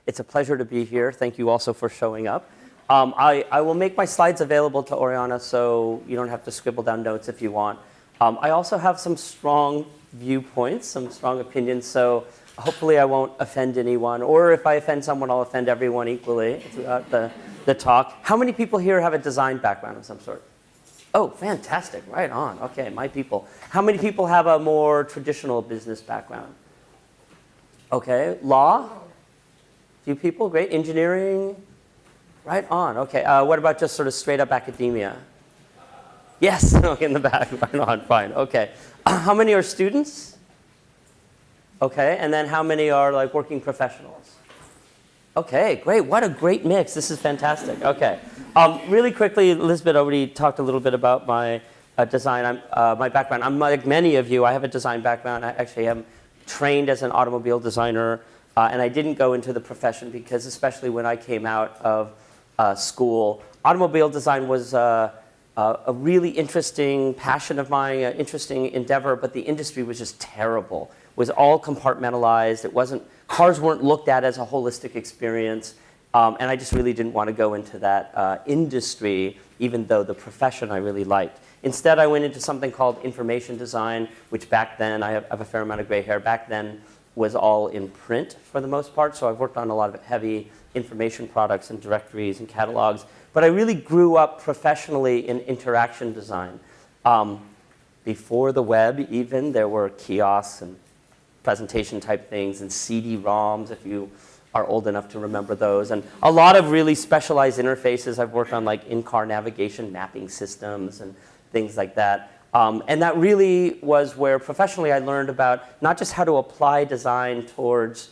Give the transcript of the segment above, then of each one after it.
It's a pleasure to be here. Thank you also for showing up. I will make my slides available to Oriana, so you don't have to scribble down notes if you want. I also have some strong viewpoints, some strong opinions, so hopefully I won't offend anyone. Or if I offend someone, I'll offend everyone equally throughout the talk. How many people here have a design background of some sort? Oh, fantastic. Right on. OK, my people. How many people have a more traditional business background? OK, law? Few people, great. Engineering? Right on. OK, what about just sort of straight up academia? Yes, in the back. Right on, fine. OK. How many are students? OK, and then how many are like working professionals? OK, great. What a great mix. This is fantastic. OK. Really quickly, Elizabeth already talked a little bit about my design, my background. I'm like many of you. I have a design background. I actually am trained as an automobile designer. And I didn't go into the profession because, especially when I came out of school, automobile design was a really interesting passion of mine, an interesting endeavor. But the industry was just terrible. It was all compartmentalized. Cars weren't looked at as a holistic experience. And I just really didn't want to go into that industry, even though the profession I really liked. Instead, I went into something called information design, which back then, I have a fair amount of gray hair, back then was all in print for the most part. So I've worked on a lot of heavy information products and directories and catalogs. But I really grew up professionally in interaction design. Before the web even, there were kiosks and presentation type things and CD-ROMs, if you are old enough to remember those. And a lot of really specialized interfaces. I've worked on like in-car navigation mapping systems and things like that. And that really was where professionally I learned about not just how to apply design towards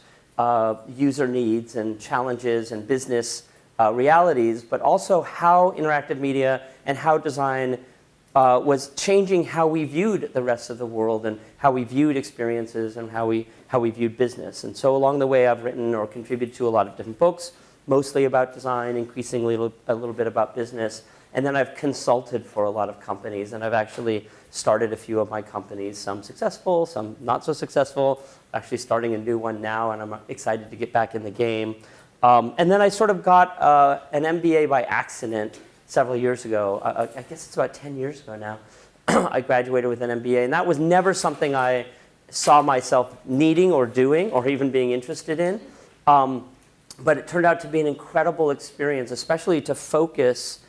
user needs and challenges and business realities, but also how interactive media and how design was changing how we viewed the rest of the world and how we viewed experiences and how we viewed business. And so along the way, I've written or contributed to a lot of different books, mostly about design, increasingly a little bit about business. And then I've consulted for a lot of companies, and I've actually started a few of my companies, some successful, some not so successful, actually starting a new one now, and I'm excited to get back in the game. And then I sort of got an MBA by accident several years ago. I guess it's about 10 years ago now. I graduated with an MBA, and that was never something I saw myself needing or doing or even being interested in. But it turned out to be an incredible experience, especially to focus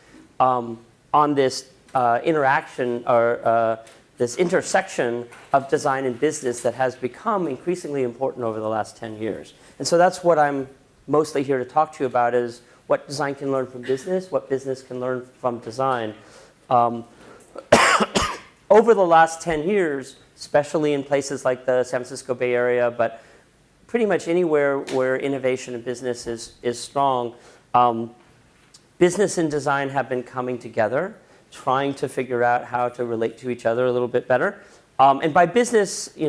on this interaction or this intersection of design and business that has become increasingly important over the last 10 years. And so that's what I'm mostly here to talk to you about, is what design can learn from business, what business can learn from design. Over the last 10 years, especially in places like the San Francisco Bay Area, but pretty much anywhere where innovation and business is strong, business and design have been coming together, trying to figure out how to relate to each other a little bit better. And by business, you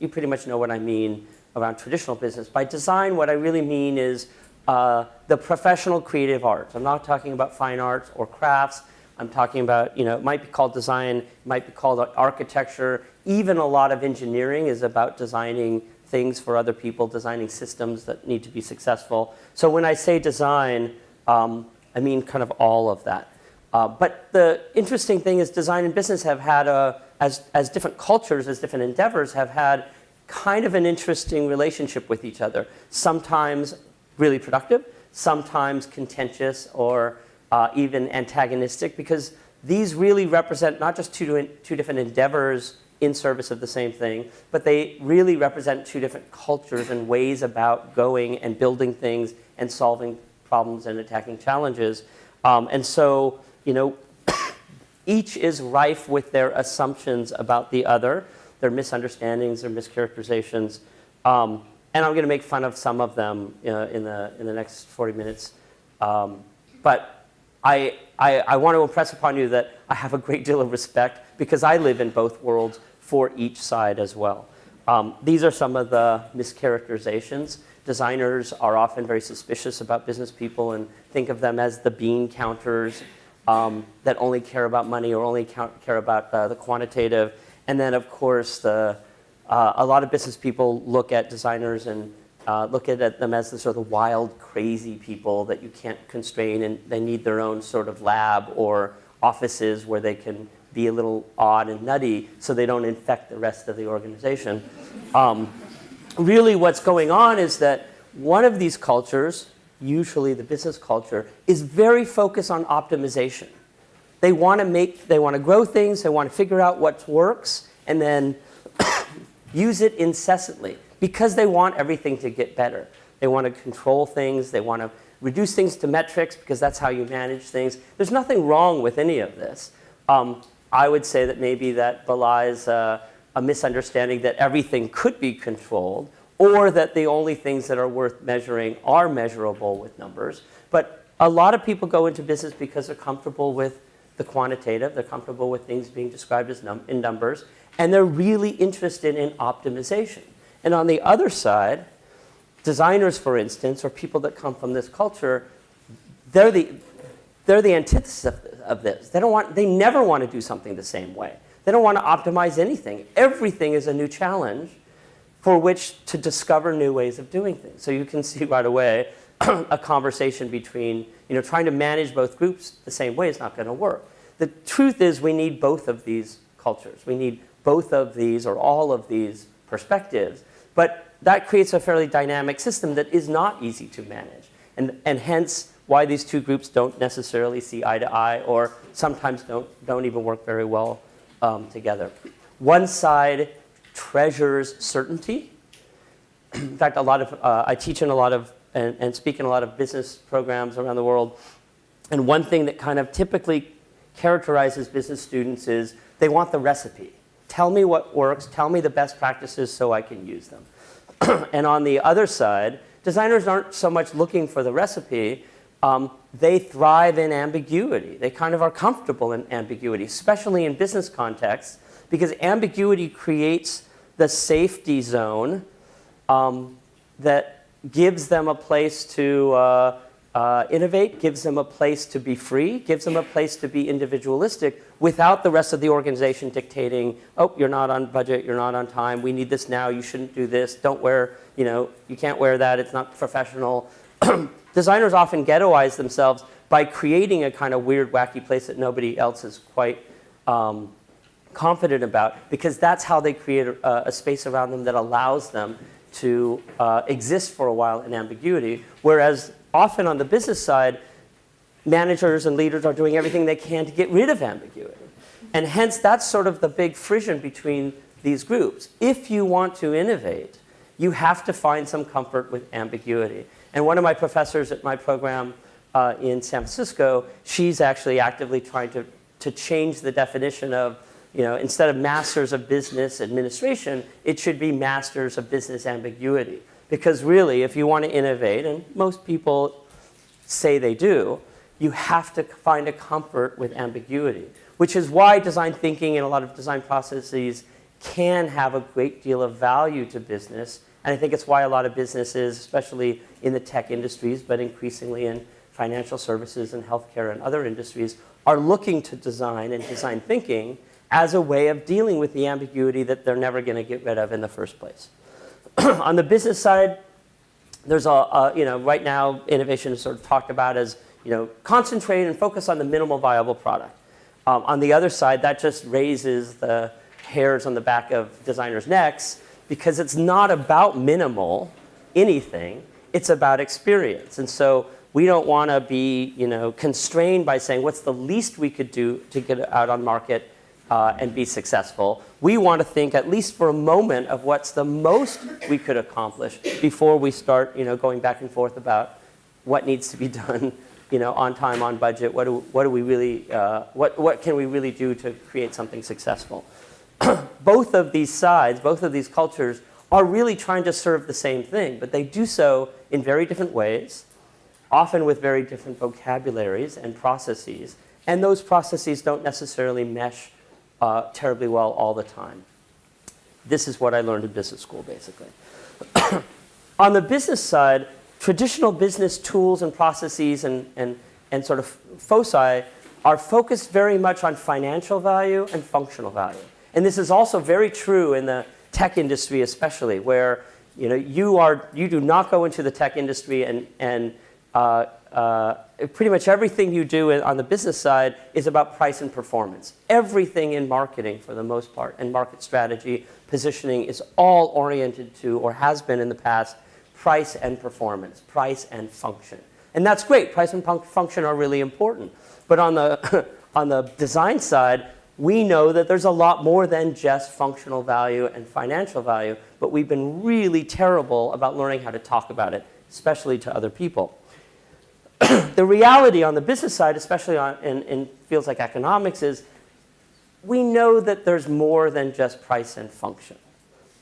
pretty much know what I mean around traditional business. By design, what I really mean is the professional creative arts. I'm not talking about fine arts or crafts. I'm talking about, it might be called design, it might be called architecture. Even a lot of engineering is about designing things for other people, designing systems that need to be successful. So when I say design, I mean kind of all of that. But the interesting thing is design and business have had, as different cultures, as different endeavors, have had kind of an interesting relationship with each other. Sometimes really productive, sometimes contentious or even antagonistic, because these really represent not just two different endeavors in service of the same thing, but they really represent two different cultures and ways about going and building things and solving problems and attacking challenges. And so, each is rife with their assumptions about the other, their misunderstandings, their mischaracterizations. And I'm going to make fun of some of them in the next 40 minutes. But I want to impress upon you that I have a great deal of respect, because I live in both worlds, for each side as well. These are some of the mischaracterizations. Designers are often very suspicious about business people and think of them as the bean counters that only care about money or only care about the quantitative. And then, of course, a lot of business people look at designers and look at them as the sort of wild, crazy people that you can't constrain, and they need their own sort of lab or offices where they can be a little odd and nutty so they don't infect the rest of the organization. Really what's going on is that one of these cultures, usually the business culture, is very focused on optimization. They want to grow things, they want to figure out what works, and then use it incessantly because they want everything to get better. They want to control things, they want to reduce things to metrics because that's how you manage things. There's nothing wrong with any of this. I would say that maybe that belies a misunderstanding that everything could be controlled, or that the only things that are worth measuring are measurable with numbers. But a lot of people go into business because they're comfortable with the quantitative, they're comfortable with things being described as in numbers, and they're really interested in optimization. And on the other side, designers, for instance, or people that come from this culture, they're the antithesis of this. They never want to do something the same way. They don't want to optimize anything. Everything is a new challenge for which to discover new ways of doing things. So you can see right away a conversation between, trying to manage both groups the same way is not going to work. The truth is we need both of these cultures. We need both of these or all of these perspectives. But that creates a fairly dynamic system that is not easy to manage. And hence why these two groups don't necessarily see eye to eye, or sometimes don't even work very well together. One side treasures certainty. In fact, I teach in a lot of and speak in a lot of business programs around the world. And one thing that kind of typically characterizes business students is they want the recipe. Tell me what works, tell me the best practices so I can use them. And on the other side, designers aren't so much looking for the recipe, they thrive in ambiguity. They kind of are comfortable in ambiguity, especially in business contexts, because ambiguity creates the safety zone that gives them a place to innovate, gives them a place to be free, gives them a place to be individualistic without the rest of the organization dictating, oh, you're not on budget, you're not on time, we need this now, you shouldn't do this, don't wear, you can't wear that, it's not professional. Designers often ghettoize themselves by creating a kind of weird, wacky place that nobody else is quite confident about, because that's how they create a space around them that allows them to exist for a while in ambiguity, whereas often on the business side, managers and leaders are doing everything they can to get rid of ambiguity. And hence, that's sort of the big frisson between these groups. If you want to innovate, you have to find some comfort with ambiguity. And one of my professors at my program in San Francisco, she's actually actively trying to change the definition of, instead of masters of business administration, it should be masters of business ambiguity. Because really, if you want to innovate, and most people say they do, you have to find a comfort with ambiguity, which is why design thinking and a lot of design processes can have a great deal of value to business. And I think it's why a lot of businesses, especially in the tech industries, but increasingly in financial services and healthcare and other industries, are looking to design and design thinking as a way of dealing with the ambiguity that they're never going to get rid of in the first place. On the business side, there's right now innovation is sort of talked about as, concentrate and focus on the minimal viable product. On the other side, that just raises the hairs on the back of designers' necks, because it's not about minimal anything, it's about experience. And so we don't want to be, constrained by saying what's the least we could do to get out on market and be successful. We want to think, at least for a moment, of what's the most we could accomplish before we start, going back and forth about what needs to be done, on time, on budget. What can we really do to create something successful? Both of these sides, both of these cultures, are really trying to serve the same thing, but they do so in very different ways, often with very different vocabularies and processes, and those processes don't necessarily mesh terribly well all the time. This is what I learned in business school, basically. On the business side, traditional business tools and processes and sort of foci are focused very much on financial value and functional value. And this is also very true in the tech industry especially, where You do not go into the tech industry and pretty much everything you do on the business side is about price and performance. Everything in marketing, for the most part, and market strategy, positioning is all oriented to, or has been in the past, price and performance, price and function. And that's great. Price and function are really important. But on the, on the design side, we know that there's a lot more than just functional value and financial value, but we've been really terrible about learning how to talk about it, especially to other people. The reality on the business side, especially in fields like economics, is we know that there's more than just price and function.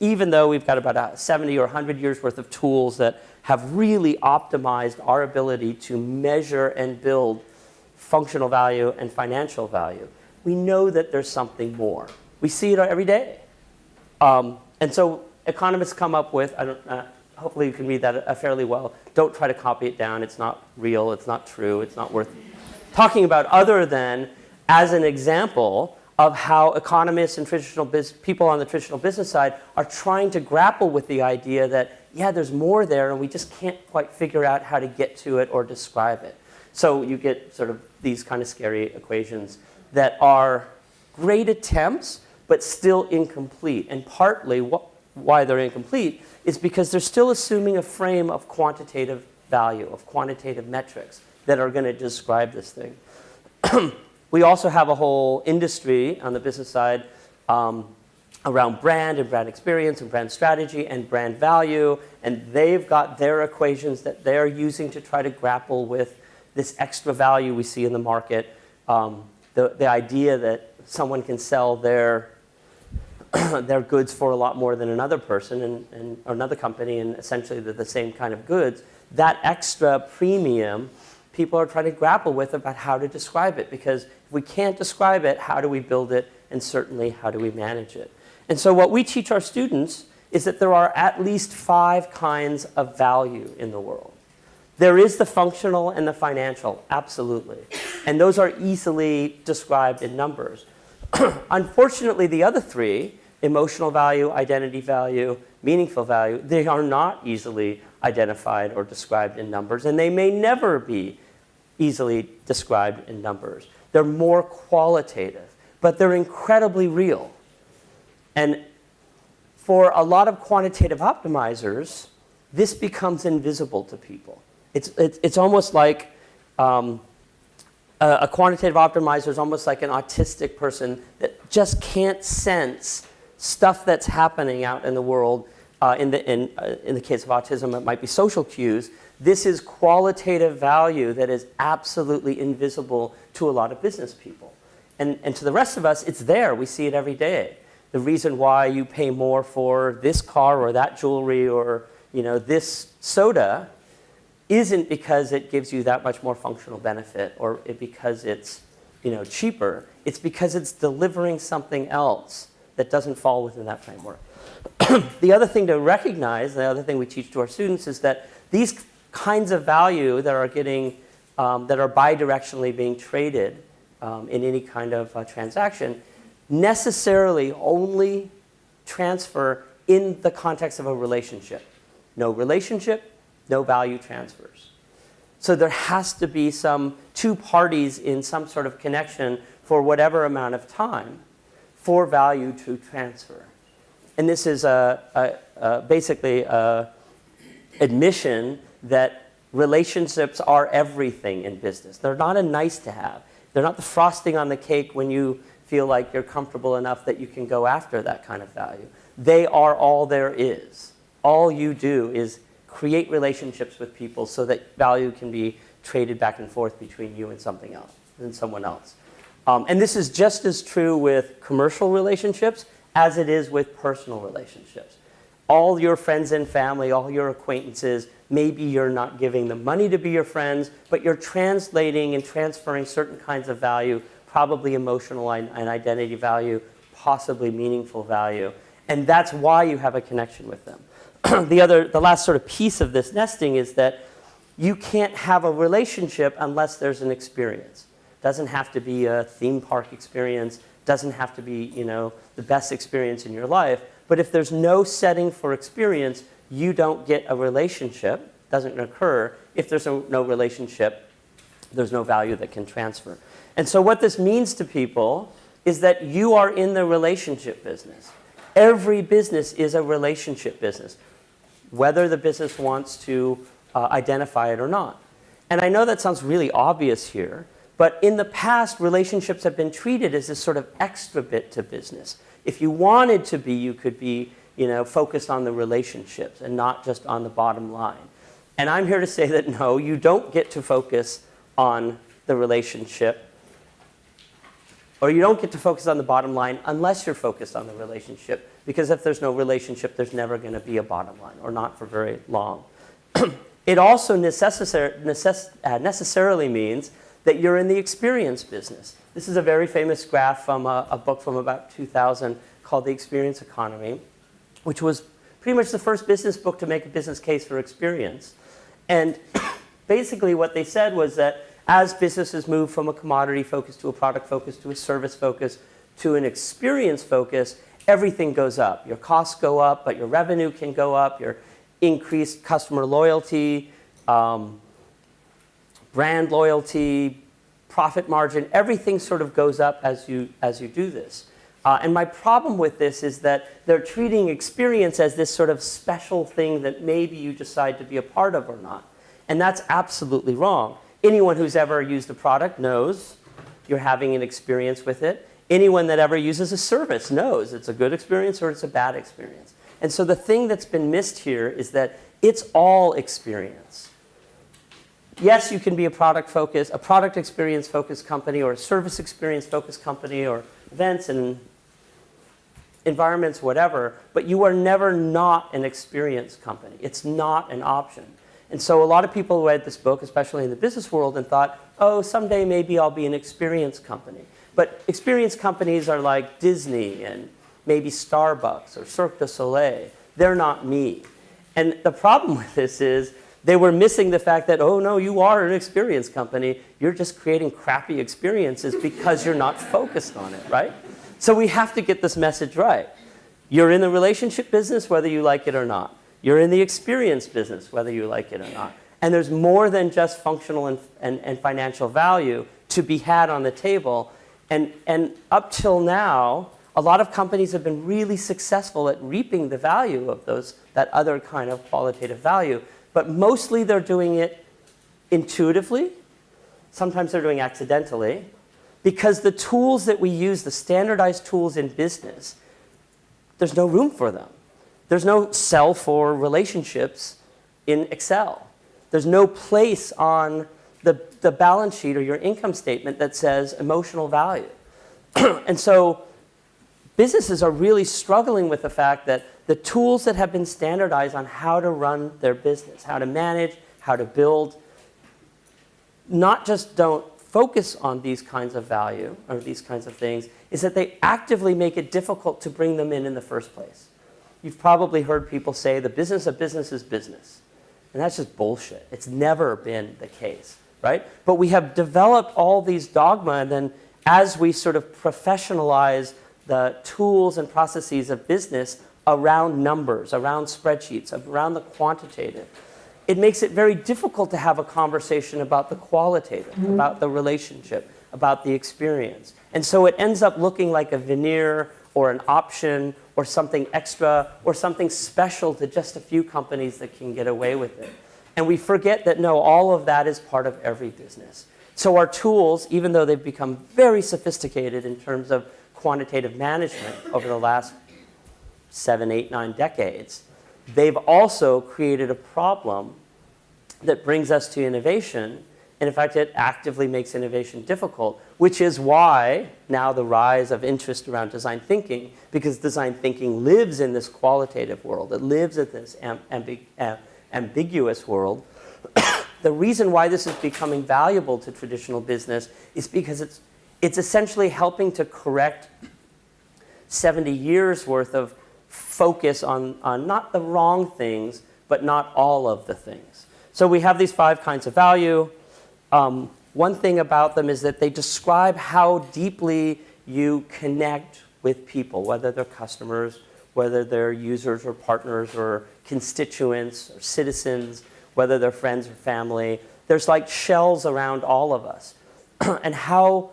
Even though we've got about 70 or 100 years worth of tools that have really optimized our ability to measure and build functional value and financial value, we know that there's something more. We see it every day. And so economists come up with, hopefully you can read that fairly well. Don't try to copy it down. It's not real. It's not true. It's not worth talking about, other than as an example of how economists and people on the traditional business side are trying to grapple with the idea that, yeah, there's more there, and we just can't quite figure out how to get to it or describe it. So you get sort of these kind of scary equations that are great attempts, but still incomplete. And partly why they're incomplete is because they're still assuming a frame of quantitative value, of quantitative metrics that are going to describe this thing. We also have a whole industry on the business side around brand and brand experience and brand strategy and brand value, and they've got their equations that they're using to try to grapple with this extra value we see in the market, the idea that someone can sell their goods for a lot more than another person or another company, and essentially they're the same kind of goods. That extra premium, people are trying to grapple with about how to describe it, because if we can't describe it, how do we build it, and certainly how do we manage it? And so what we teach our students is that there are at least 5 kinds of value in the world. There is the functional and the financial, absolutely. And those are easily described in numbers. Unfortunately, the other 3, emotional value, identity value, meaningful value, they are not easily identified or described in numbers, and they may never be easily described in numbers. They're more qualitative, but they're incredibly real. And for a lot of quantitative optimizers, this becomes invisible to people. It's almost like a quantitative optimizer is almost like an autistic person that just can't sense stuff that's happening out in the world. In the case of autism, it might be social cues. This is qualitative value that is absolutely invisible to a lot of business people. And to the rest of us, it's there. We see it every day. The reason why you pay more for this car or that jewelry or this soda isn't because it gives you that much more functional benefit or because it's cheaper. It's because it's delivering something else that doesn't fall within that framework. The other thing to recognize, the other thing we teach to our students, is that these kinds of value that are getting, that are bidirectionally being traded in any kind of transaction, necessarily only transfer in the context of a relationship. No relationship, no value transfers. So there has to be some 2 parties in some sort of connection for whatever amount of time for value to transfer. And this is basically an admission that relationships are everything in business. They're not a nice to have. They're not the frosting on the cake when you feel like you're comfortable enough that you can go after that kind of value. They are all there is. All you do is create relationships with people so that value can be traded back and forth between you and something else, and someone else. And this is just as true with commercial relationships as it is with personal relationships. All your friends and family, all your acquaintances, maybe you're not giving them money to be your friends, but you're translating and transferring certain kinds of value, probably emotional and identity value, possibly meaningful value. And that's why you have a connection with them. The last sort of piece of this nesting is that you can't have a relationship unless there's an experience. Doesn't have to be a theme park experience, doesn't have to be the best experience in your life, but if there's no setting for experience, you don't get a relationship, doesn't occur. If there's no relationship, there's no value that can transfer. And so what this means to people is that you are in the relationship business. Every business is a relationship business, whether the business wants to identify it or not. And I know that sounds really obvious here, but in the past, relationships have been treated as this sort of extra bit to business. If you wanted to be, you could be focused on the relationships and not just on the bottom line. And I'm here to say that no, you don't get to focus on the relationship, or you don't get to focus on the bottom line unless you're focused on the relationship. Because if there's no relationship, there's never going to be a bottom line, or not for very long. It also necessarily means that you're in the experience business. This is a very famous graph from a book from about 2000 called The Experience Economy, which was pretty much the first business book to make a business case for experience. And basically what they said was that as businesses move from a commodity focus to a product focus to a service focus to an experience focus, everything goes up. Your costs go up, but your revenue can go up, your increased customer loyalty, brand loyalty, profit margin, everything sort of goes up as you do this. And my problem with this is that they're treating experience as this sort of special thing that maybe you decide to be a part of or not. And that's absolutely wrong. Anyone who's ever used a product knows you're having an experience with it. Anyone that ever uses a service knows it's a good experience or it's a bad experience. And so the thing that's been missed here is that it's all experience. Yes, you can be a product experience focused company, or a service experience focused company, or events and environments, whatever, but you are never not an experience company. It's not an option. And so a lot of people read this book, especially in the business world, and thought, oh, someday maybe I'll be an experience company. But experience companies are like Disney and maybe Starbucks or Cirque du Soleil. They're not me. And the problem with this is they were missing the fact that, oh, no, you are an experience company. You're just creating crappy experiences because you're not focused on it, right? So we have to get this message right. You're in the relationship business, whether you like it or not. You're in the experience business, whether you like it or not. And there's more than just functional and financial value to be had on the table. And up till now, a lot of companies have been really successful at reaping the value of that other kind of qualitative value. But mostly they're doing it intuitively. Sometimes they're doing it accidentally. Because the tools that we use, the standardized tools in business, there's no room for them. There's no cell for relationships in Excel. There's no place on the balance sheet or your income statement that says emotional value. And so businesses are really struggling with the fact that the tools that have been standardized on how to run their business, how to manage, how to build, not just don't focus on these kinds of value or these kinds of things, is that they actively make it difficult to bring them in the first place. You've probably heard people say the business of business is business. And that's just bullshit. It's never been the case, right? But we have developed all these dogma, and then as we sort of professionalize the tools and processes of business around numbers, around spreadsheets, around the quantitative, it makes it very difficult to have a conversation about the qualitative, about the relationship, about the experience. And so it ends up looking like a veneer or an option or something extra or something special to just a few companies that can get away with it. And we forget that, no, all of that is part of every business. So our tools, even though they've become very sophisticated in terms of quantitative management over the last 7, 8, 9 decades, they've also created a problem that brings us to innovation. And in fact, it actively makes innovation difficult, which is why now the rise of interest around design thinking, because design thinking lives in this qualitative world. It lives in this ambiguous world. The reason why this is becoming valuable to traditional business is because it's essentially helping to correct 70 years worth of focus on not the wrong things, but not all of the things. So we have these 5 kinds of value. One thing about them is that they describe how deeply you connect with people, whether they're customers whether they're users or partners or constituents or citizens, whether they're friends or family. There's like shells around all of us. And how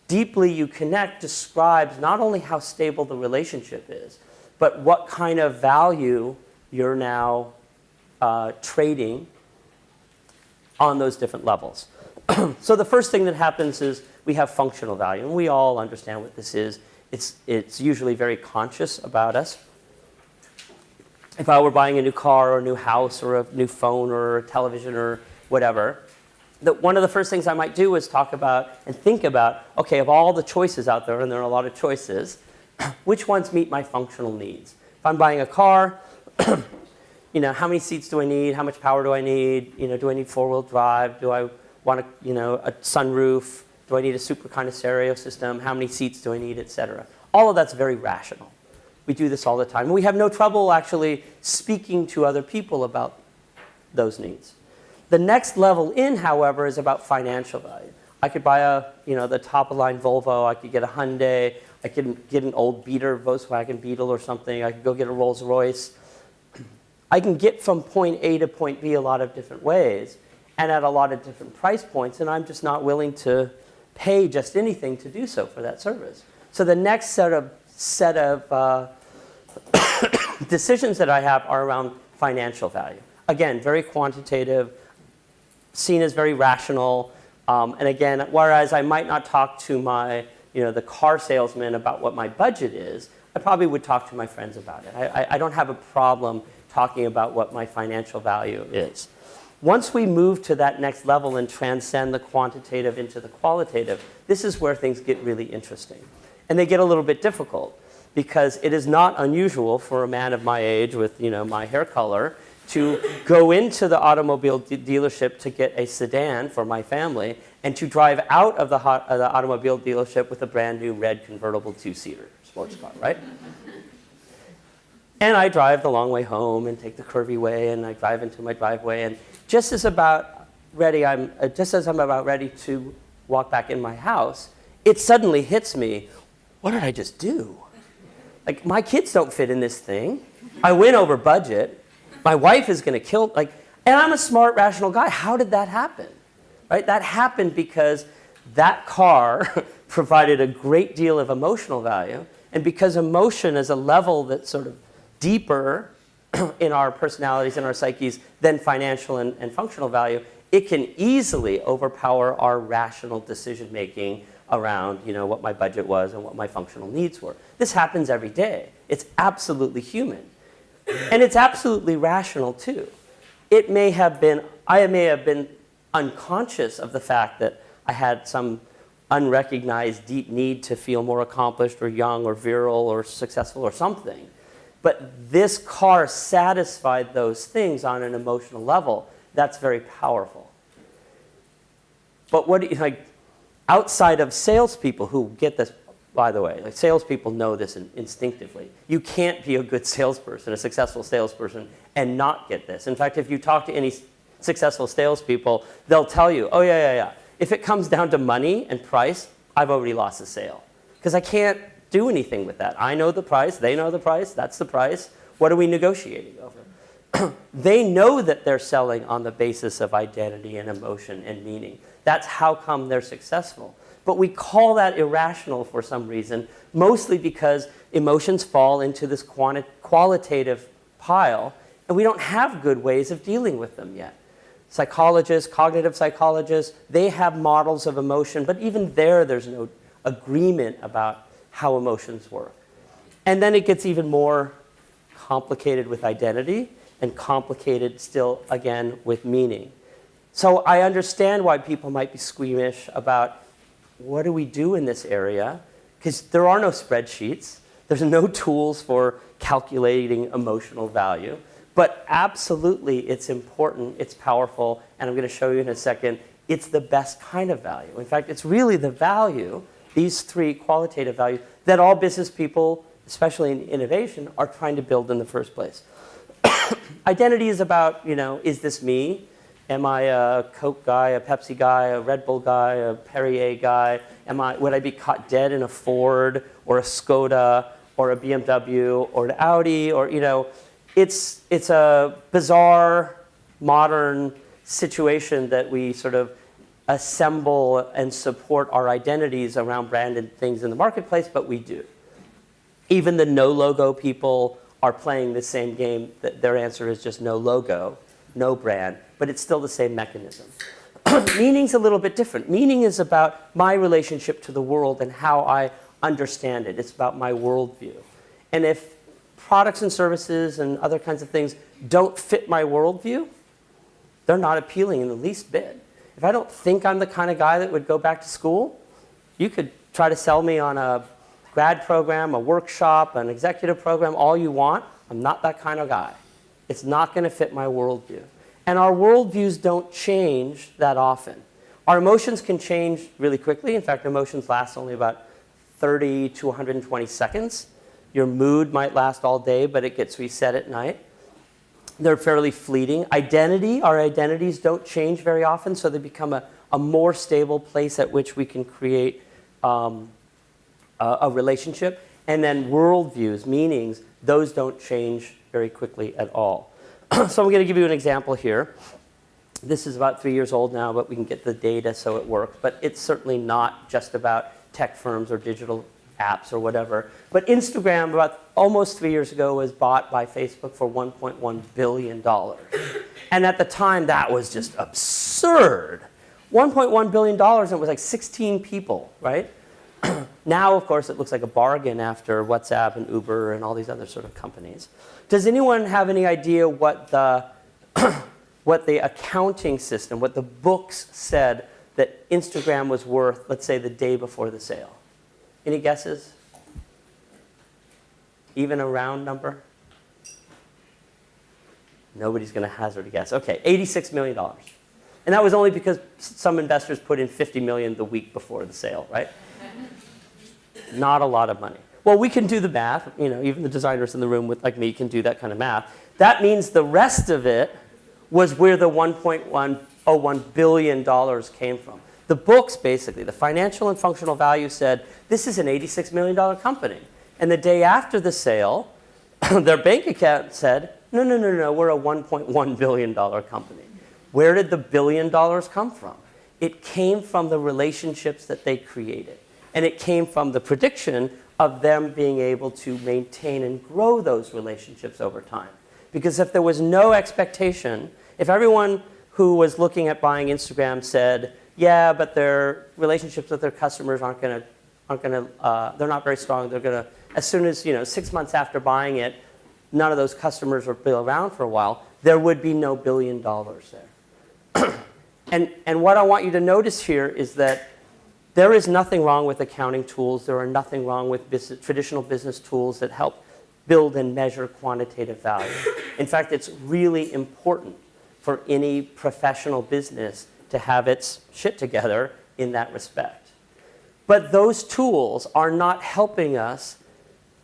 deeply you connect describes not only how stable the relationship is, but what kind of value you're now trading on those different levels. So the first thing that happens is we have functional value, and we all understand what this is. It's usually very conscious about us. If I were buying a new car or a new house or a new phone or a television or whatever, one of the first things I might do is talk about and think about, okay, of all the choices out there, and there are a lot of choices, which ones meet my functional needs? If I'm buying a car, how many seats do I need? How much power do I need? Do I need four-wheel drive? Do I want a sunroof? Do I need a super kind of stereo system? How many seats do I need, et cetera? All of that's very rational. We do this all the time. And we have no trouble actually speaking to other people about those needs. The next level in, however, is about financial value. I could buy the top-of-the-line Volvo. I could get a Hyundai. I could get an old Volkswagen Beetle or something. I could go get a Rolls Royce. I can get from point A to point B a lot of different ways and at a lot of different price points, and I'm just not willing to pay just anything to do so for that service. So the next set of decisions that I have are around financial value. Again, very quantitative, seen as very rational. And again, whereas I might not talk to the car salesman about what my budget is, I probably would talk to my friends about it. I don't have a problem talking about what my financial value is. Once we move to that next level and transcend the quantitative into the qualitative, this is where things get really interesting. And they get a little bit difficult because it is not unusual for a man of my age with my hair color to go into the automobile dealership to get a sedan for my family and to drive out of the automobile dealership with a brand new red convertible two-seater sports car, right? And I drive the long way home and take the curvy way, and I drive into my driveway, and just as I'm about ready to walk back in my house, it suddenly hits me, what did I just do? Like, my kids don't fit in this thing. I went over budget. My wife is going to kill, and I'm a smart, rational guy. How did that happen? Right? That happened because that car provided a great deal of emotional value, and because emotion is a level that's sort of deeper in our personalities and our psyches than financial and functional value, it can easily overpower our rational decision making around what my budget was and what my functional needs were. This happens every day. It's absolutely human. And it's absolutely rational too. I may have been unconscious of the fact that I had some unrecognized deep need to feel more accomplished or young or virile or successful or something. But this car satisfied those things on an emotional level. That's very powerful. But outside of salespeople who get this, by the way, salespeople know this instinctively. You can't be a good salesperson, a successful salesperson, and not get this. In fact, if you talk to any successful salespeople, they'll tell you, oh, yeah. If it comes down to money and price, I've already lost the sale. Because I can't do anything with that. I know the price, they know the price, that's the price. What are we negotiating over? They know that they're selling on the basis of identity and emotion and meaning. That's how come they're successful. But we call that irrational for some reason, mostly because emotions fall into this qualitative pile, and we don't have good ways of dealing with them yet. Psychologists, cognitive psychologists, they have models of emotion, but even there's no agreement about how emotions work. And then it gets even more complicated with identity and complicated still, again, with meaning. So I understand why people might be squeamish about what do we do in this area? Because there are no spreadsheets. There's no tools for calculating emotional value. But absolutely, it's important, it's powerful, and I'm going to show you in a second, it's the best kind of value. In fact, it's really the value, these three qualitative values, that all business people, especially in innovation, are trying to build in the first place. Identity is about, is this me? Am I a Coke guy, a Pepsi guy, a Red Bull guy, a Perrier guy? Would I be caught dead in a Ford or a Skoda or a BMW or an Audi, or it's a bizarre modern situation that we sort of assemble and support our identities around branded things in the marketplace, but we do. Even the no logo people are playing the same game. Their answer is just no logo, no brand, but it's still the same mechanism. Meaning's a little bit different. Meaning is about my relationship to the world and how I understand it. It's about my worldview. And if products and services and other kinds of things don't fit my worldview, they're not appealing in the least bit. If I don't think I'm the kind of guy that would go back to school, you could try to sell me on a grad program, a workshop, an executive program, all you want. I'm not that kind of guy. It's not going to fit my worldview. And our worldviews don't change that often. Our emotions can change really quickly. In fact, emotions last only about 30 to 120 seconds. Your mood might last all day, but it gets reset at night. They're fairly fleeting. Our identities don't change very often, so they become a more stable place at which we can create a relationship. And then worldviews, meanings, those don't change very quickly at all. So I'm going to give you an example here. This is about 3 years old now, but we can get the data so it works. But it's certainly not just about tech firms or digital apps or whatever. But Instagram, about almost 3 years ago, was bought by Facebook for $1.1 billion. And at the time, that was just absurd. $1.1 billion, and it was like 16 people, right? Now, of course, it looks like a bargain after WhatsApp and Uber and all these other sort of companies. Does anyone have any idea what the accounting system, what the books said that Instagram was worth, let's say, the day before the sale? Any guesses? Even a round number? Nobody's going to hazard a guess. Okay, $86 million. And that was only because some investors put in $50 million the week before the sale, right? Not a lot of money. Well, we can do the math. Even the designers in the room like me can do that kind of math. That means the rest of it was where the $1.101 billion came from. The books, basically, the financial and functional value said, this is an $86 million company. And the day after the sale, their bank account said, no, we're a $1.1 billion company. Where did the $1 billion come from? It came from the relationships that they created. And it came from the prediction of them being able to maintain and grow those relationships over time. Because if there was no expectation, if everyone who was looking at buying Instagram said, yeah, but their relationships with their customers they're not very strong. They're going to, as soon as 6 months after buying it, none of those customers will be around for a while. There would be no $1 billion there. And what I want you to notice here is that there is nothing wrong with accounting tools. There are nothing wrong with traditional business tools that help build and measure quantitative value. In fact, it's really important for any professional business to have its shit together in that respect. But those tools are not helping us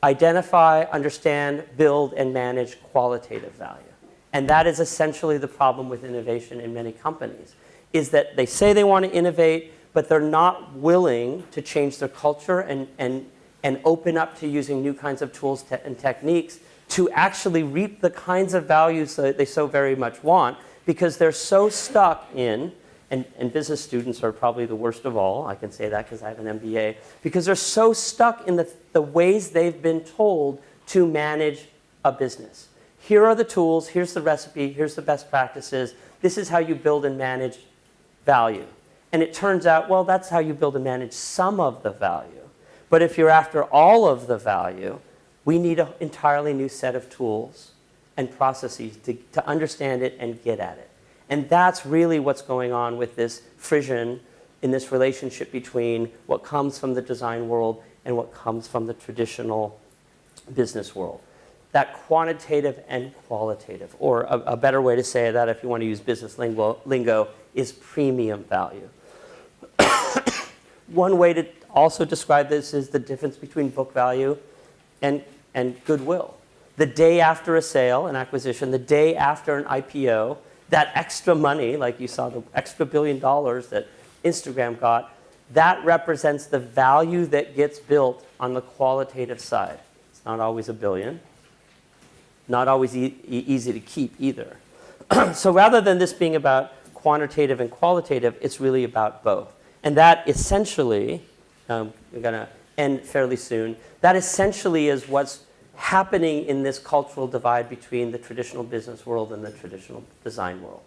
identify, understand, build, and manage qualitative value. And that is essentially the problem with innovation in many companies, is that they say they want to innovate, but they're not willing to change their culture and open up to using new kinds of tools and techniques to actually reap the kinds of values that they so very much want, because they're so stuck in, and business students are probably the worst of all, I can say that because I have an MBA, because they're so stuck in the ways they've been told to manage a business. Here are the tools, here's the recipe, here's the best practices, this is how you build and manage value. And it turns out, well, that's how you build and manage some of the value. But if you're after all of the value, we need an entirely new set of tools and processes to understand it and get at it. And that's really what's going on with this frisson in this relationship between what comes from the design world and what comes from the traditional business world. That quantitative and qualitative, or a better way to say that, if you want to use business lingo, is premium value. One way to also describe this is the difference between book value and goodwill. The day after a sale, an acquisition, the day after an IPO, that extra money, like you saw the extra $1 billion that Instagram got, that represents the value that gets built on the qualitative side. It's not always a billion, not always easy to keep either. So rather than this being about quantitative and qualitative, it's really about both. And that essentially, we're going to end fairly soon, that essentially is what's happening in this cultural divide between the traditional business world and the traditional design world.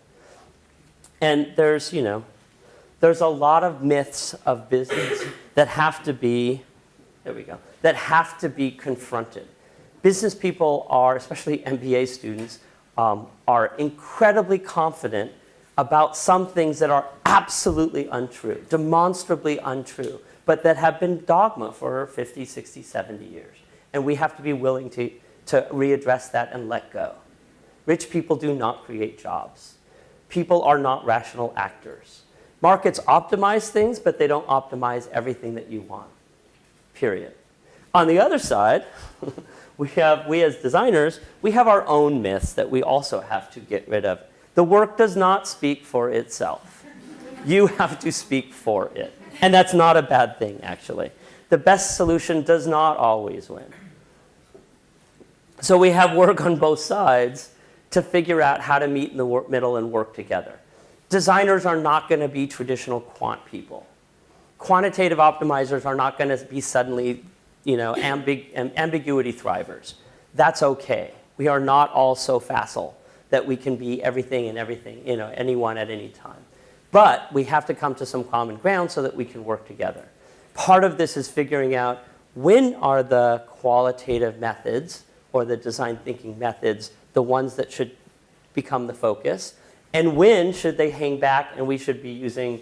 And there's a lot of myths of business that have to be, that have to be confronted. Business people are, especially MBA students, are incredibly confident about some things that are absolutely untrue, demonstrably untrue, but that have been dogma for 50, 60, 70 years. And we have to be willing to readdress that and let go. Rich people do not create jobs. People are not rational actors. Markets optimize things, but they don't optimize everything that you want, period. On the other side, we as designers, we have our own myths that we also have to get rid of. The work does not speak for itself. You have to speak for it. And that's not a bad thing, actually. The best solution does not always win. So we have work on both sides to figure out how to meet in the middle and work together. Designers are not going to be traditional quant people. Quantitative optimizers are not going to be suddenly, ambiguity thrivers. That's okay. We are not all so facile that we can be everything and everything, anyone at any time. But we have to come to some common ground so that we can work together. Part of this is figuring out when are the qualitative methods or the design thinking methods the ones that should become the focus, and when should they hang back and we should be using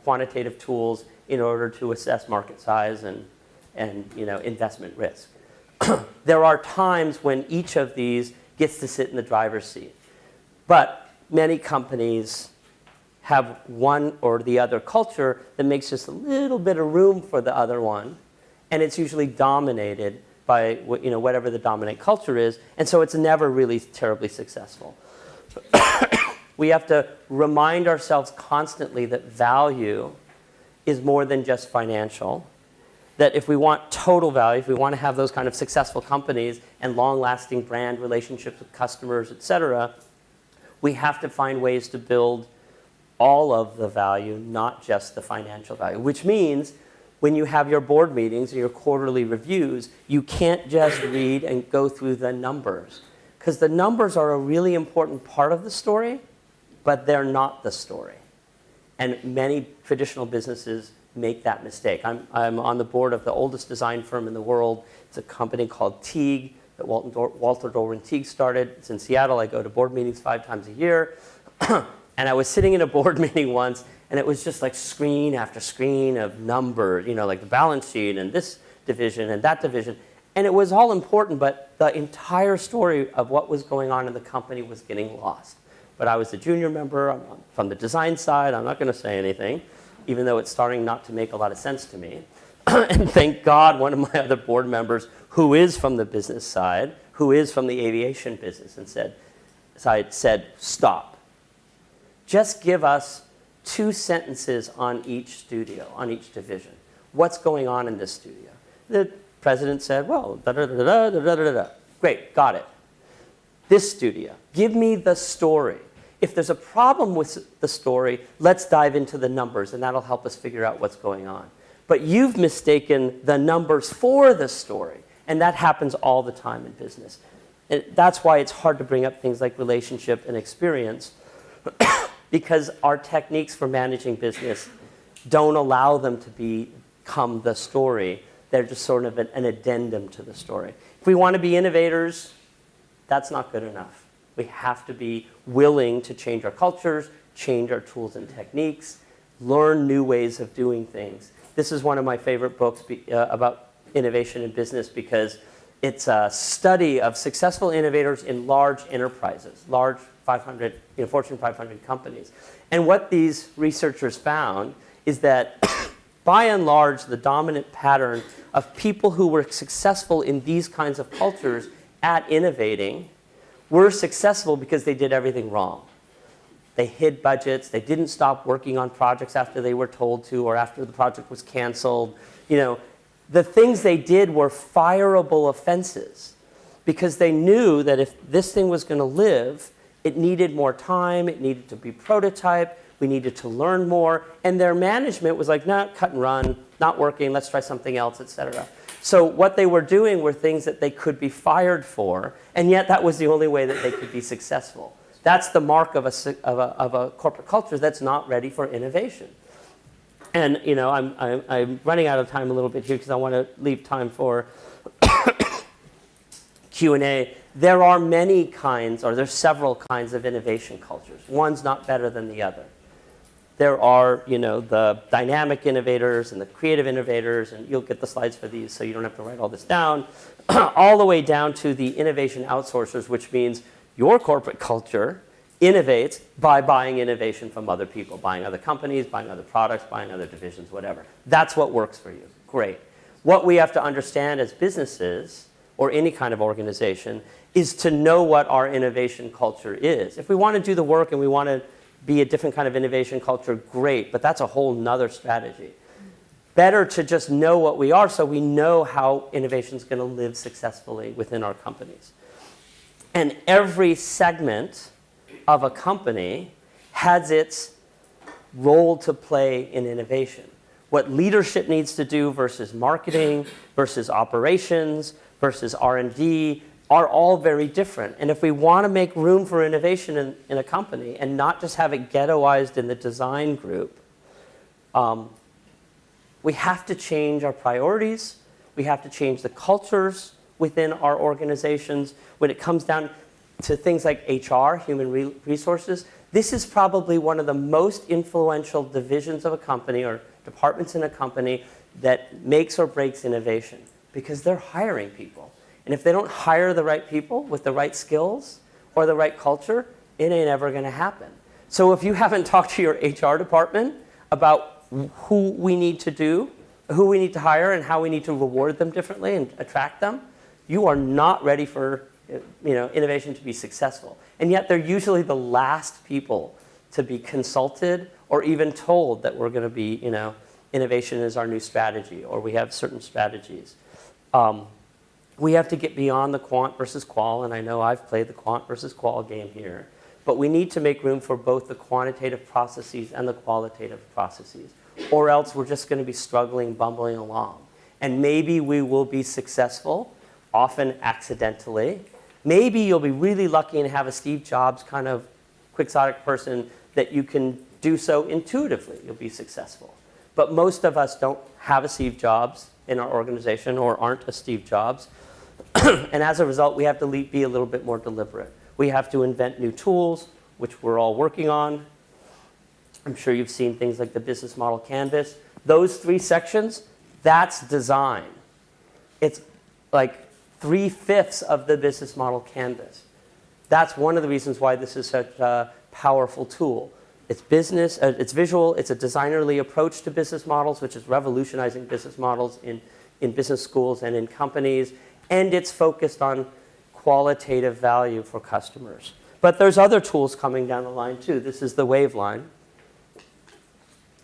quantitative tools in order to assess market size and investment risk. There are times when each of these gets to sit in the driver's seat. But many companies have one or the other culture that makes just a little bit of room for the other one, and it's usually dominated by whatever the dominant culture is, and so it's never really terribly successful. We have to remind ourselves constantly that value is more than just financial, that if we want total value, if we want to have those kind of successful companies and long-lasting brand relationships with customers, et cetera, we have to find ways to build all of the value, not just the financial value, which means when you have your board meetings and your quarterly reviews, you can't just read and go through the numbers, because the numbers are a really important part of the story, but they're not the story. And many traditional businesses make that mistake. I'm on the board of the oldest design firm in the world. It's a company called Teague that Walter Dorwin Teague started. It's in Seattle. I go to board meetings 5 times a year. And I was sitting in a board meeting once, and it was just like screen after screen of numbers, like the balance sheet and this division and that division. And it was all important, but the entire story of what was going on in the company was getting lost. But I was a junior member. I'm from the design side. I'm not going to say anything, even though it's starting not to make a lot of sense to me. And thank God one of my other board members, who is from the business side, who is from the aviation business, and said, stop. Just give us 2 sentences on each studio, on each division. What's going on in this studio? The president said, well, da-da-da-da-da-da-da-da. Great, got it. This studio, give me the story. If there's a problem with the story, let's dive into the numbers, and that'll help us figure out what's going on. But you've mistaken the numbers for the story, and that happens all the time in business. And that's why it's hard to bring up things like relationship and experience, because our techniques for managing business don't allow them to become the story. They're just sort of an addendum to the story. If we want to be innovators, that's not good enough. We have to be willing to change our cultures, change our tools and techniques, learn new ways of doing things. This is one of my favorite books about innovation in business, because it's a study of successful innovators in large enterprises, large 500, Fortune 500 companies. And what these researchers found is that by and large, the dominant pattern of people who were successful in these kinds of cultures at innovating were successful because they did everything wrong. They hid budgets. They didn't stop working on projects after they were told to or after the project was canceled. the things they did were fireable offenses because they knew that if this thing was going to live, it needed more time, it needed to be prototyped, we needed to learn more, and their management was like, nah, cut and run, not working, let's try something else, et cetera. So what they were doing were things that they could be fired for, and yet that was the only way that they could be successful. That's the mark of a corporate culture that's not ready for innovation. And I'm running out of time a little bit here because I want to leave time for Q&A. There are many kinds, or there's several kinds of innovation cultures. One's not better than the other. There are, the dynamic innovators and the creative innovators, and you'll get the slides for these so you don't have to write all this down, all the way down to the innovation outsourcers, which means your corporate culture innovates by buying innovation from other people, buying other companies, buying other products, buying other divisions, whatever. That's what works for you. Great. What we have to understand as businesses or any kind of organization is to know what our innovation culture is. If we want to do the work and we want to be a different kind of innovation culture, great, but that's a whole nother strategy. Better to just know what we are so we know how innovation is going to live successfully within our companies. And every segment of a company has its role to play in innovation. What leadership needs to do versus marketing, versus operations, versus R&D are all very different. And if we want to make room for innovation in a company and not just have it ghettoized in the design group, we have to change our priorities. We have to change the cultures within our organizations. When it comes down to things like HR, human resources, this is probably one of the most influential divisions of a company or departments in a company that makes or breaks innovation because they're hiring people. And if they don't hire the right people with the right skills or the right culture, it ain't ever going to happen. So if you haven't talked to your HR department about who we need to hire and how we need to reward them differently and attract them, you are not ready for innovation to be successful. And yet they're usually the last people to be consulted or even told that we're going to be, innovation is our new strategy or we have certain strategies. We have to get beyond the quant versus qual, and I know I've played the quant versus qual game here, but we need to make room for both the quantitative processes and the qualitative processes, or else we're just going to be struggling, bumbling along. And maybe we will be successful, often accidentally. Maybe you'll be really lucky and have a Steve Jobs kind of quixotic person that you can do so intuitively. You'll be successful. But most of us don't have a Steve Jobs in our organization or aren't a Steve Jobs. And as a result, we have to be a little bit more deliberate. We have to invent new tools, which we're all working on. I'm sure you've seen things like the business model canvas. Those 3 sections, that's design. It's like 3/5 of the business model canvas. That's one of the reasons why this is such a powerful tool. It's business, it's visual, it's a designerly approach to business models, which is revolutionizing business models in business schools and in companies, and it's focused on qualitative value for customers. But there's other tools coming down the line too. This is the wave line.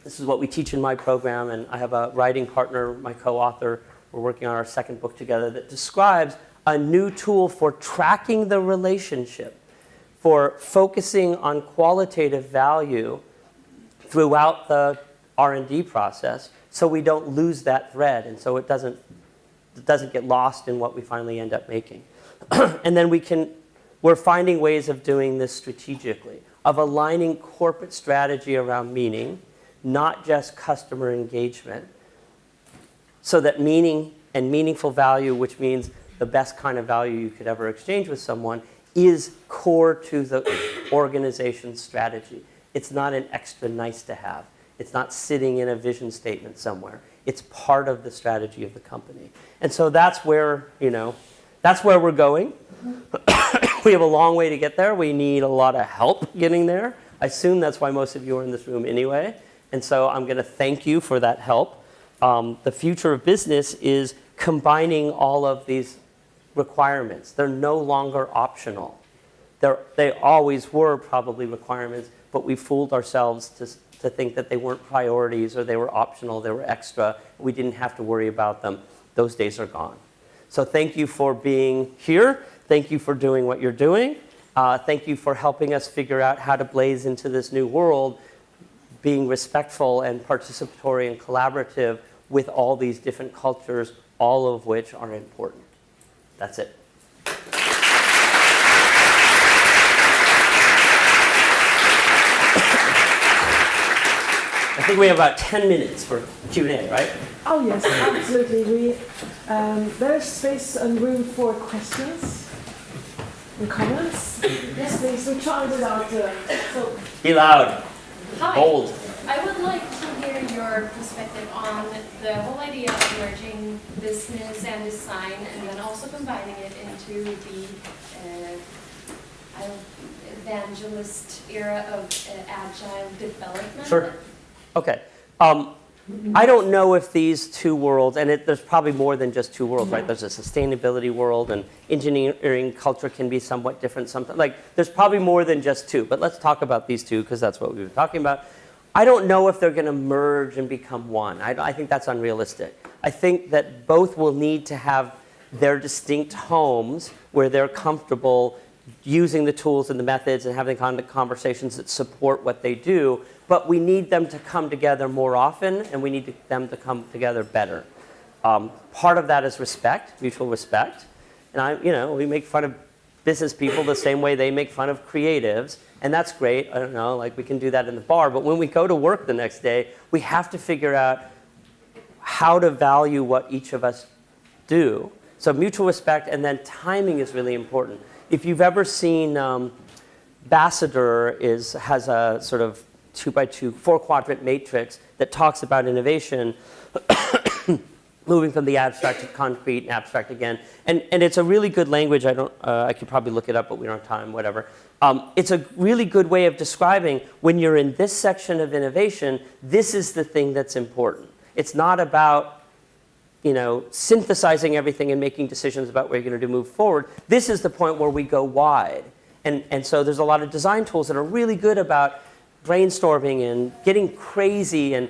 This is what we teach in my program, and I have a writing partner, my co-author. We're working on our second book together that describes a new tool for tracking the relationship, for focusing on qualitative value throughout the R&D process so we don't lose that thread and so it doesn't get lost in what we finally end up making. And then we're finding ways of doing this strategically, of aligning corporate strategy around meaning, not just customer engagement, so that meaning and meaningful value, which means the best kind of value you could ever exchange with someone, is core to the organization's strategy. It's not an extra nice to have. It's not sitting in a vision statement somewhere. It's part of the strategy of the company. And so that's where we're going. We have a long way to get there. We need a lot of help getting there. I assume that's why most of you are in this room anyway. And so I'm going to thank you for that help. The future of business is combining all of these requirements. They're no longer optional. They always were probably requirements, but we fooled ourselves to think that they weren't priorities or they were optional, they were extra, we didn't have to worry about them. Those days are gone. So thank you for being here. Thank you for doing what you're doing. Thank you for helping us figure out how to blaze into this new world, being respectful and participatory and collaborative with all these different cultures, all of which are important. That's it. I think we have about 10 minutes for Q&A, right? Oh yes, absolutely. There's space and room for questions and comments. Yes, please. We're trying it out. Be loud. Hi. Bold. I would like to hear your perspective on the whole idea of merging business and design and then also combining it into the evangelist era of agile development. Sure. Okay. I don't know if these two worlds, and there's probably more than just two worlds, right? There's a sustainability world, and engineering culture can be somewhat different. There's probably more than just two, but let's talk about these two because that's what we were talking about. I don't know if they're going to merge and become one. I think that's unrealistic. I think that both will need to have their distinct homes where they're comfortable using the tools and the methods and having the conversations that support what they do, but we need them to come together more often, and we need them to come together better. Part of that is respect, mutual respect. And we make fun of business people the same way they make fun of creatives, and that's great. I don't know, like we can do that in the bar, but when we go to work the next day, we have to figure out how to value what each of us do. So mutual respect, and then timing is really important. If you've ever seen Ambassador has a sort of 2x2, 4-quadrant matrix that talks about innovation, moving from the abstract to concrete and abstract again. And it's a really good language. I could probably look it up, but we don't have time, whatever. It's a really good way of describing when you're in this section of innovation, this is the thing that's important. It's not about synthesizing everything and making decisions about what you're going to do move forward. This is the point where we go wide. And so there's a lot of design tools that are really good about brainstorming and getting crazy and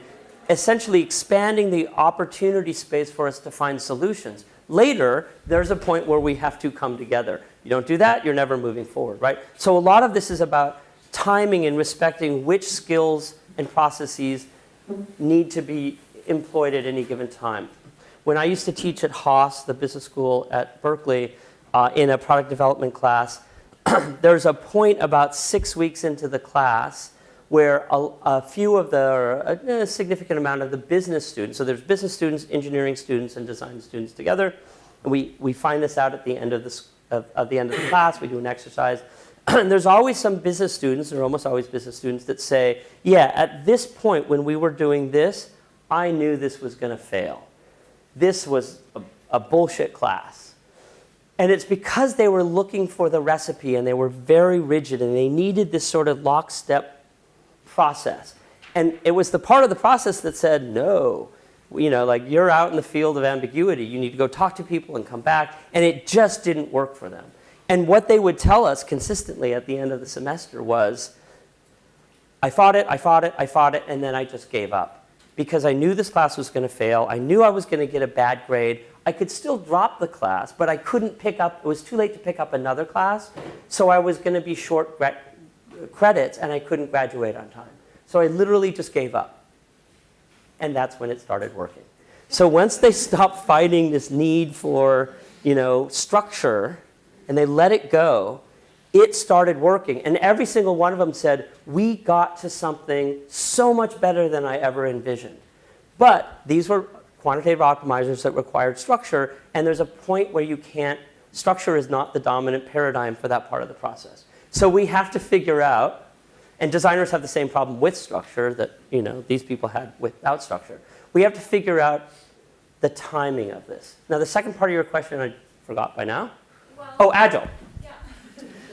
essentially expanding the opportunity space for us to find solutions. Later, there's a point where we have to come together. You don't do that, you're never moving forward, right? So a lot of this is about timing and respecting which skills and processes need to be employed at any given time. When I used to teach at Haas, the business school at Berkeley, in a product development class, there's a point about 6 weeks into the class where a few of a significant amount of the business students, so there's business students, engineering students, and design students together. And we find this out at the end of the class. We do an exercise. And there's always some business students, there are almost always business students, that say, yeah, at this point when we were doing this, I knew this was going to fail. This was a bullshit class. And it's because they were looking for the recipe and they were very rigid and they needed this sort of lockstep process. And it was the part of the process that said, no, you're out in the field of ambiguity. You need to go talk to people and come back. And it just didn't work for them. And what they would tell us consistently at the end of the semester was, I fought it, and then I just gave up. Because I knew this class was going to fail. I knew I was going to get a bad grade. I could still drop the class, but I couldn't pick up, it was too late to pick up another class, so I was going to be short credits, and I couldn't graduate on time. So I literally just gave up. And that's when it started working. So once they stopped fighting this need for, structure, and they let it go, it started working. And every single one of them said, we got to something so much better than I ever envisioned. But these were quantitative optimizers that required structure, and there's a point where structure is not the dominant paradigm for that part of the process. So we have to figure out, and designers have the same problem with structure that these people had without structure. We have to figure out the timing of this. Now the second part of your question I forgot by now. Oh, Agile.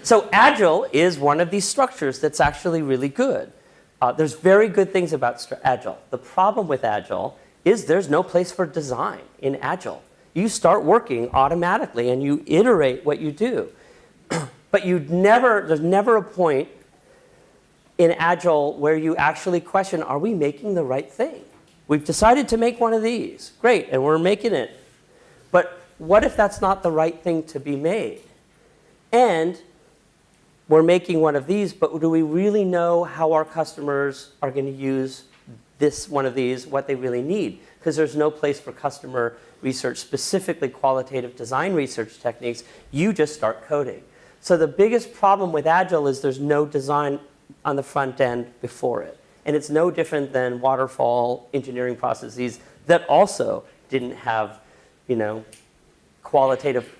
So Agile is one of these structures that's actually really good. There's very good things about Agile. The problem with Agile is there's no place for design in Agile. You start working automatically and you iterate what you do. But there's never a point in Agile where you actually question, are we making the right thing? We've decided to make one of these. Great, and we're making it. But what if that's not the right thing to be made? And we're making one of these, but do we really know how our customers are going to use this one of these, what they really need? Because there's no place for customer research, specifically qualitative design research techniques. You just start coding. So the biggest problem with Agile is there's no design on the front end before it. And it's no different than waterfall engineering processes that also didn't have, qualitative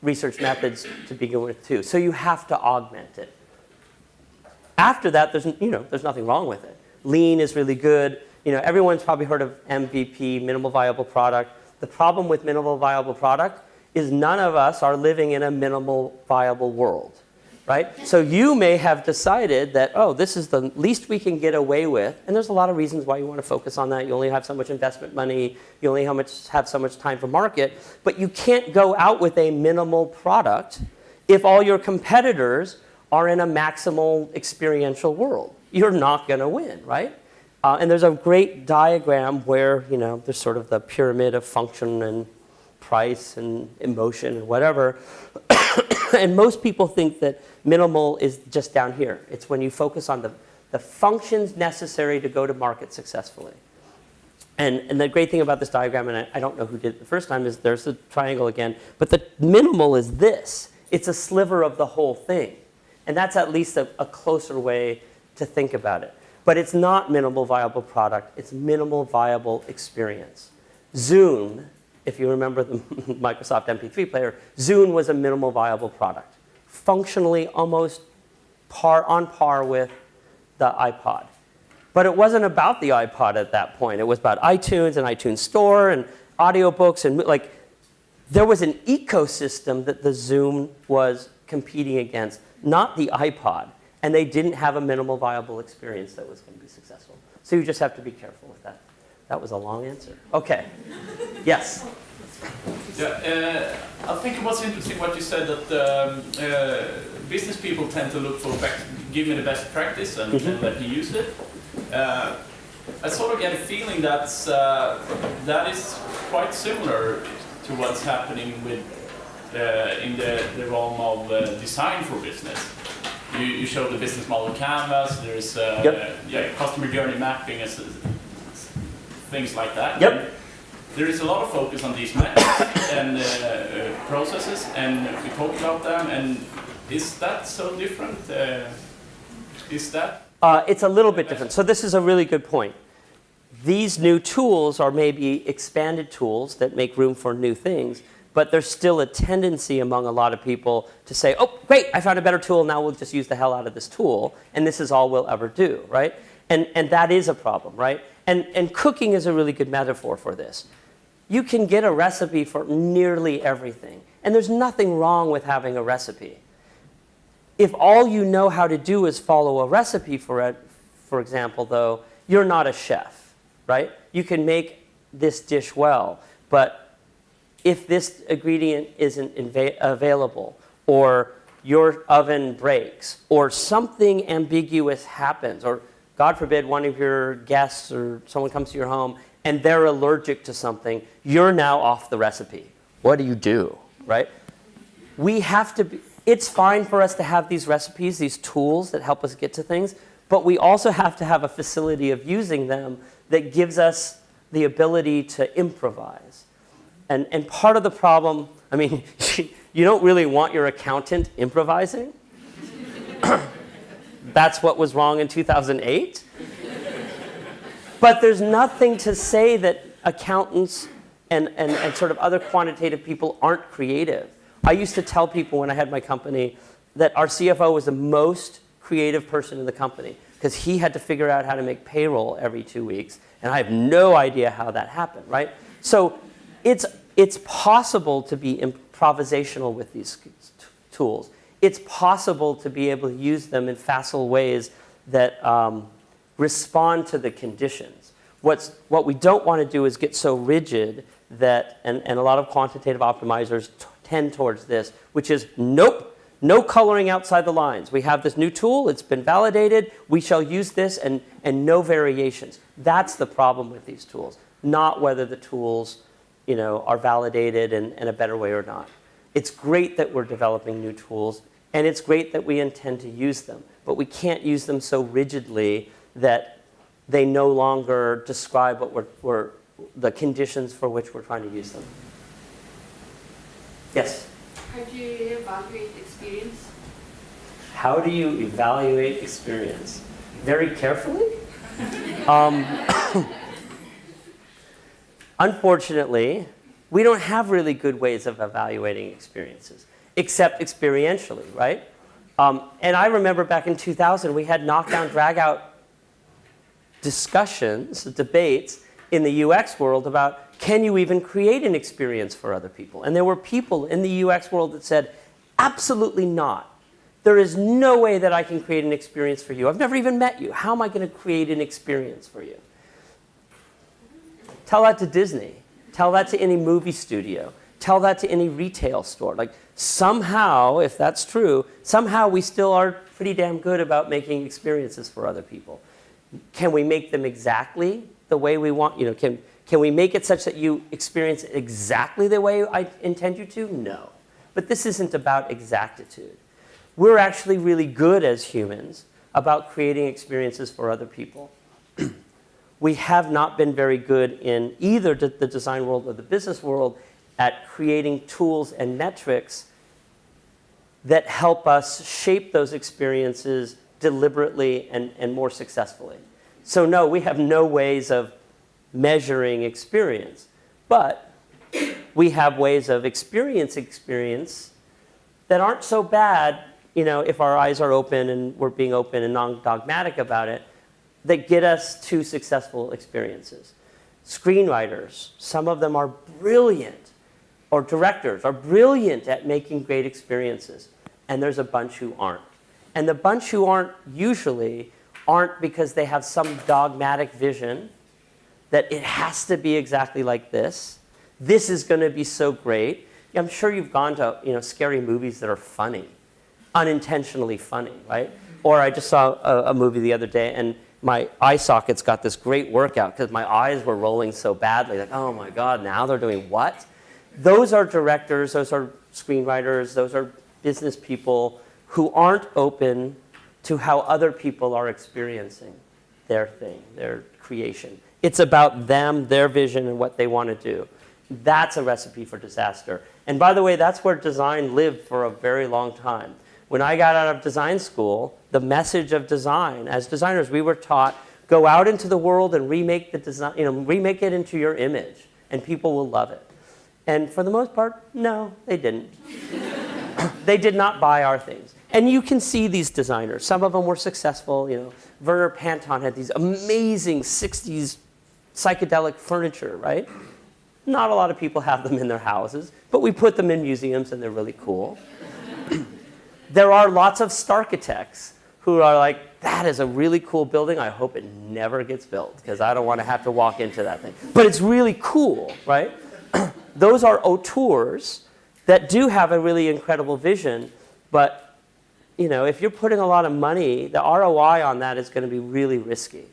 research methods to begin with too. So you have to augment it. After that, there's nothing wrong with it. Lean is really good. Everyone's probably heard of MVP, minimal viable product. The problem with minimal viable product is none of us are living in a minimal viable world, right? So you may have decided that, oh, this is the least we can get away with, and there's a lot of reasons why you want to focus on that. You only have so much investment money. You only have so much time for market. But you can't go out with a minimal product if all your competitors are in a maximal experiential world. You're not going to win, right? And there's a great diagram where, there's sort of the pyramid of function and price and emotion and whatever. And most people think that minimal is just down here. It's when you focus on the functions necessary to go to market successfully. And the great thing about this diagram, and I don't know who did it the first time, is there's the triangle again. But the minimal is this. It's a sliver of the whole thing. And that's at least a closer way to think about it. But it's not minimal viable product. It's minimal viable experience. Zune, if you remember the Microsoft MP3 player, Zune was a minimal viable product. Functionally almost on par with the iPod. But it wasn't about the iPod at that point. It was about iTunes and iTunes Store and audiobooks. And there was an ecosystem that the Zune was competing against, not the iPod. And they didn't have a minimal viable experience that was going to be successful. So you just have to be careful with that. That was a long answer. Okay. Yes? Yeah, I think it was interesting what you said that business people tend to look for give me the best practice and let me use it. I sort of get a feeling that is quite similar to what's happening with in the realm of design for business. You show the business model canvas. There's customer journey mapping and things like that. Yep. There is a lot of focus on these methods and processes, and we talk about them. And is that so different? Is that? It's a little bit different. So this is a really good point. These new tools are maybe expanded tools that make room for new things, but there's still a tendency among a lot of people to say, oh, great, I found a better tool, now we'll just use the hell out of this tool, and this is all we'll ever do, right? And that is a problem, right? And cooking is a really good metaphor for this. You can get a recipe for nearly everything, and there's nothing wrong with having a recipe. If all you know how to do is follow a recipe for example, though, you're not a chef, right? You can make this dish well, but if this ingredient isn't available, or your oven breaks, or something ambiguous happens, or God forbid one of your guests or someone comes to your home and they're allergic to something, you're now off the recipe. What do you do, right? We have to be, it's fine for us to have these recipes, these tools that help us get to things, but we also have to have a facility of using them that gives us the ability to improvise. And part of the problem, I mean, you don't really want your accountant improvising. That's what was wrong in 2008. But there's nothing to say that accountants and sort of other quantitative people aren't creative. I used to tell people when I had my company that our CFO was the most creative person in the company because he had to figure out how to make payroll every 2 weeks, and I have no idea how that happened, right? So it's possible to be improvisational with these tools. It's possible to be able to use them in facile ways that respond to the conditions. What we don't want to do is get so rigid that, and a lot of quantitative optimizers tend towards this, which is, nope, No coloring outside the lines. We have this new tool. It's been validated. We shall use this and no variations. That's the problem with these tools, not whether the tools are validated in a better way or not. It's great that we're developing new tools, and it's great that we intend to use them. But we can't use them so rigidly that they no longer describe what we're the conditions for which we're trying to use them. Yes? How do you evaluate experience? How do you evaluate experience? Very carefully? Unfortunately, we don't have really good ways of evaluating experiences, except experientially, right? And I remember back in 2000, we had knockdown, drag-out discussions, debates in the UX world about, can you even create an experience for other people? And there were people in the UX world that said, absolutely not. There is no way that I can create an experience for you. I've never even met you. How am I going to create an experience for you? Tell that to Disney. Tell that to any movie studio. Tell that to any retail store. Like somehow, if that's true, somehow we still are pretty damn good about making experiences for other people. Can we make them exactly the way we want? Can we make it such that you experience it exactly the way I intend you to? No. But this isn't about exactitude. We're actually really good as humans about creating experiences for other people. We have not been very good in either the design world or the business world at creating tools and metrics that help us shape those experiences deliberately and more successfully. So no, we have no ways of measuring experience, but we have ways of experience that aren't so bad, if our eyes are open and we're being open and non-dogmatic about it, that get us to successful experiences. Screenwriters, some of them are brilliant, or directors are brilliant at making great experiences, and there's a bunch who aren't. And the bunch who aren't usually aren't because they have some dogmatic vision that it has to be exactly like this. This is going to be so great. I'm sure you've gone to scary movies that are funny, unintentionally funny, right? Or I just saw a movie the other day, and my eye sockets got this great workout because my eyes were rolling so badly. Like, oh my God, now they're doing what? Those are directors, those are screenwriters, those are business people who aren't open to how other people are experiencing their thing, their creation. It's about them, their vision, and what they want to do. That's a recipe for disaster. And by the way, that's where design lived for a very long time. When I got out of design school, the message of design, as designers, we were taught, go out into the world and remake the design, remake it into your image, and people will love it. And for the most part, no, they didn't. They did not buy our things. And you can see these designers. Some of them were successful. Werner Panton had these amazing 60s psychedelic furniture, right? Not a lot of people have them in their houses, but we put them in museums and they're really cool. There are lots of starchitects who are like, that is a really cool building. I hope it never gets built because I don't want to have to walk into that thing. But it's really cool, right? Those are auteurs that do have a really incredible vision, but if you're putting a lot of money, the ROI on that is going to be really risky.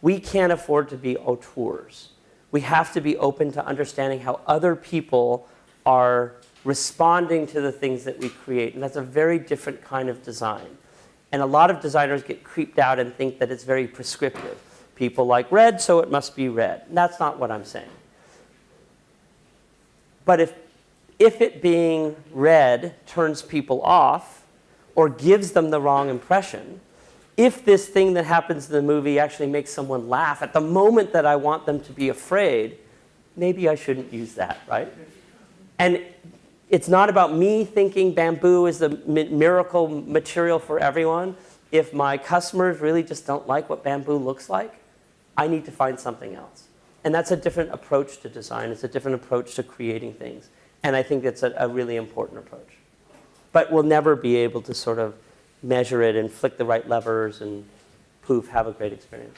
We can't afford to be auteurs. We have to be open to understanding how other people are responding to the things that we create. And that's a very different kind of design. And a lot of designers get creeped out and think that it's very prescriptive. People like red, so it must be red. And that's not what I'm saying. But if it being red turns people off or gives them the wrong impression, if this thing that happens in the movie actually makes someone laugh at the moment that I want them to be afraid, maybe I shouldn't use that, right? And it's not about me thinking bamboo is the miracle material for everyone. If my customers really just don't like what bamboo looks like, I need to find something else. And that's a different approach to design. It's a different approach to creating things. And I think it's a really important approach. But we'll never be able to sort of measure it and flick the right levers and poof, have a great experience.